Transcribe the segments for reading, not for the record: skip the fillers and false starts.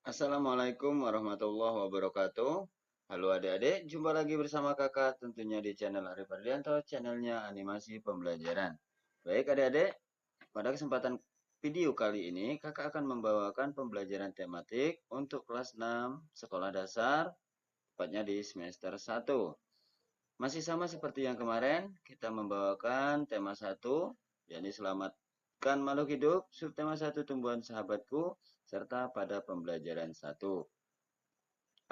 Assalamualaikum warahmatullahi wabarakatuh. Halo adik-adik, jumpa lagi bersama kakak tentunya di channel Arif Ardianto, channelnya animasi pembelajaran. Baik adik-adik, pada kesempatan video kali ini kakak akan membawakan pembelajaran tematik untuk kelas 6 sekolah dasar, tepatnya di semester 1. Masih sama seperti yang kemarin, kita membawakan tema 1, yakni selamatkan makhluk hidup, subtema 1 tumbuhan sahabatku, serta pada pembelajaran 1.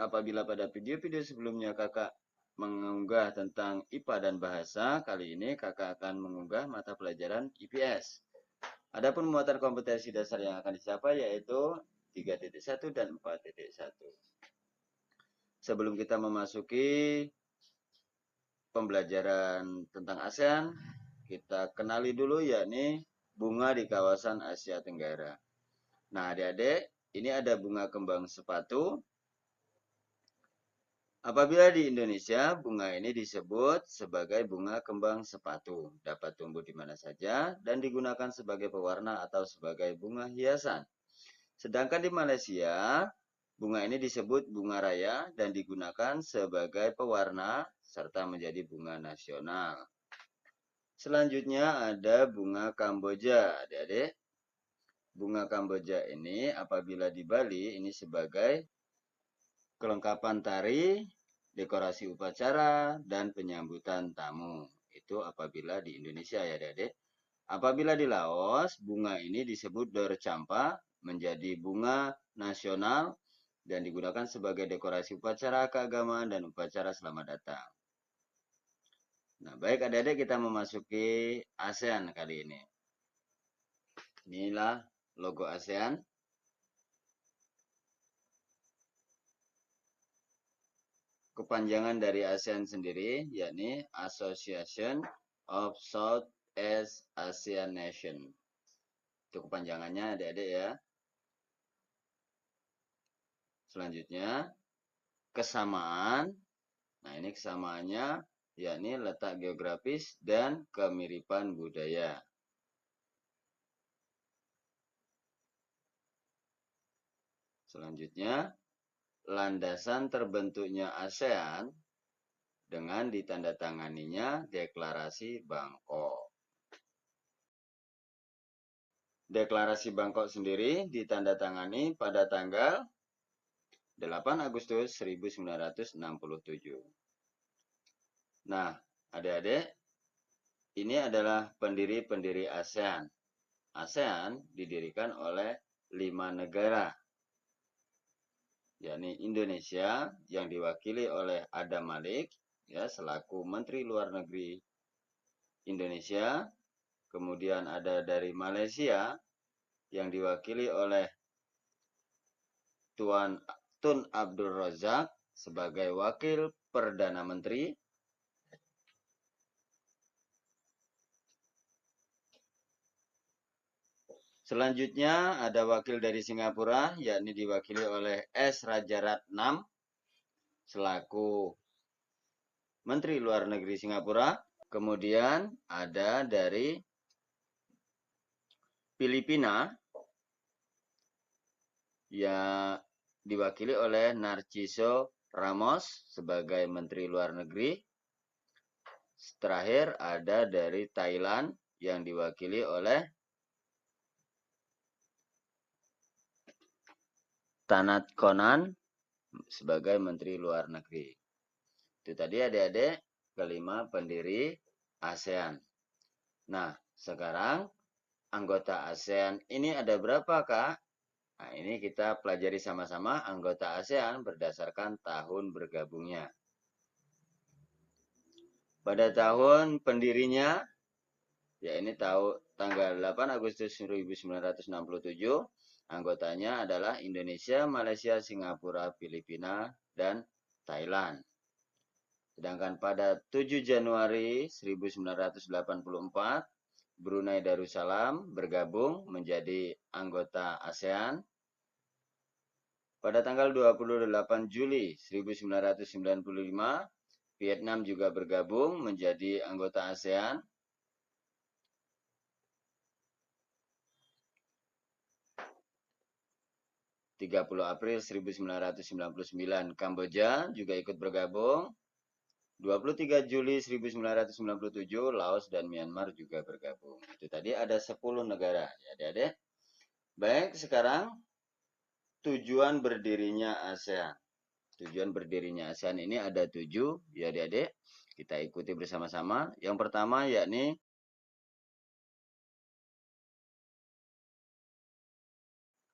Apabila pada video-video sebelumnya kakak mengunggah tentang IPA dan bahasa, kali ini kakak akan mengunggah mata pelajaran IPS. Adapun muatan kompetensi dasar yang akan dicapai yaitu 3.1 dan 4.1. Sebelum kita memasuki pembelajaran tentang ASEAN, kita kenali dulu yakni bunga di kawasan Asia Tenggara. Nah adik-adik, ini ada bunga kembang sepatu. Apabila di Indonesia, bunga ini disebut sebagai bunga kembang sepatu. Dapat tumbuh di mana saja dan digunakan sebagai pewarna atau sebagai bunga hiasan. Sedangkan di Malaysia, bunga ini disebut bunga raya dan digunakan sebagai pewarna serta menjadi bunga nasional. Selanjutnya ada bunga Kamboja, adik-adik. Bunga Kamboja ini apabila di Bali ini sebagai kelengkapan tari, dekorasi upacara, dan penyambutan tamu. Itu apabila di Indonesia ya adik-adik. Apabila di Laos, bunga ini disebut dor campa, menjadi bunga nasional, dan digunakan sebagai dekorasi upacara keagamaan dan upacara selamat datang. Nah, baik adik-adik kita memasuki ASEAN kali ini. Inilah logo ASEAN. Kepanjangan dari ASEAN sendiri, yakni Association of Southeast Asian Nation. Itu kepanjangannya adik-adik ya. Selanjutnya, kesamaan. Nah, ini kesamaannya, yakni letak geografis dan kemiripan budaya. Selanjutnya, landasan terbentuknya ASEAN dengan ditandatanganinya Deklarasi Bangkok. Deklarasi Bangkok sendiri ditandatangani pada tanggal 8 Agustus 1967. Nah, adik-adik, ini adalah pendiri-pendiri ASEAN. ASEAN didirikan oleh 5 negara, yakni Indonesia yang diwakili oleh Adam Malik ya selaku Menteri Luar Negeri Indonesia. Kemudian ada dari Malaysia yang diwakili oleh Tun Abdul Razak sebagai Wakil Perdana Menteri. Selanjutnya ada wakil dari Singapura, yakni diwakili oleh S. Rajaratnam selaku Menteri Luar Negeri Singapura. Kemudian ada dari Filipina yang diwakili oleh Narciso Ramos sebagai Menteri Luar Negeri. Terakhir ada dari Thailand yang diwakili oleh Tanat Konan sebagai Menteri Luar Negeri. Itu tadi adik-adik kelima pendiri ASEAN. Nah, sekarang anggota ASEAN ini ada berapa, Kak? Nah, ini kita pelajari sama-sama anggota ASEAN berdasarkan tahun bergabungnya. Pada tahun pendirinya, ya ini tanggal 8 Agustus 1967, anggotanya adalah Indonesia, Malaysia, Singapura, Filipina, dan Thailand. Sedangkan pada 7 Januari 1984, Brunei Darussalam bergabung menjadi anggota ASEAN. Pada tanggal 28 Juli 1995, Vietnam juga bergabung menjadi anggota ASEAN. 30 April 1999 Kamboja juga ikut bergabung. 23 Juli 1997 Laos dan Myanmar juga bergabung. Itu tadi ada 10 negara ya Adik-adik. Baik, sekarang tujuan berdirinya ASEAN. Tujuan berdirinya ASEAN ini ada 7 ya Adik-adik. Kita ikuti bersama-sama. Yang pertama yakni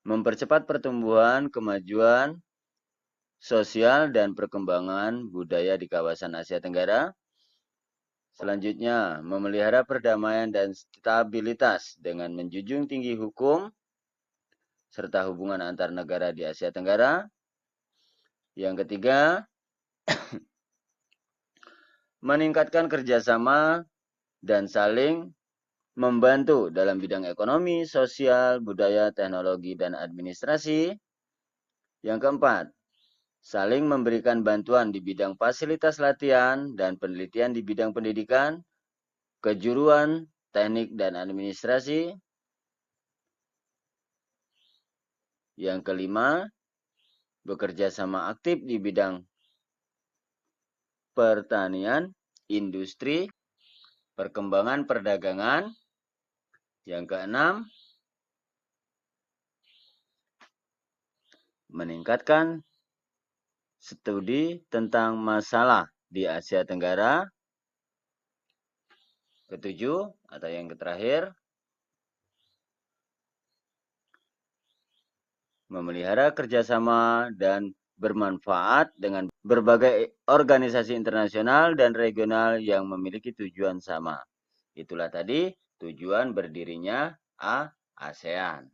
mempercepat pertumbuhan, kemajuan sosial dan perkembangan budaya di kawasan Asia Tenggara. Selanjutnya, memelihara perdamaian dan stabilitas dengan menjunjung tinggi hukum serta hubungan antar negara di Asia Tenggara. Yang ketiga, meningkatkan kerjasama dan saling membantu dalam bidang ekonomi, sosial, budaya, teknologi, dan administrasi. Yang keempat, saling memberikan bantuan di bidang fasilitas latihan dan penelitian di bidang pendidikan, kejuruan, teknik, dan administrasi. Yang kelima, bekerja sama aktif di bidang pertanian, industri, perkembangan perdagangan. Yang keenam, meningkatkan studi tentang masalah di Asia Tenggara. Ketujuh, atau yang terakhir, memelihara kerjasama dan bermanfaat dengan berbagai organisasi internasional dan regional yang memiliki tujuan sama. Itulah tadi tujuan berdirinya ASEAN.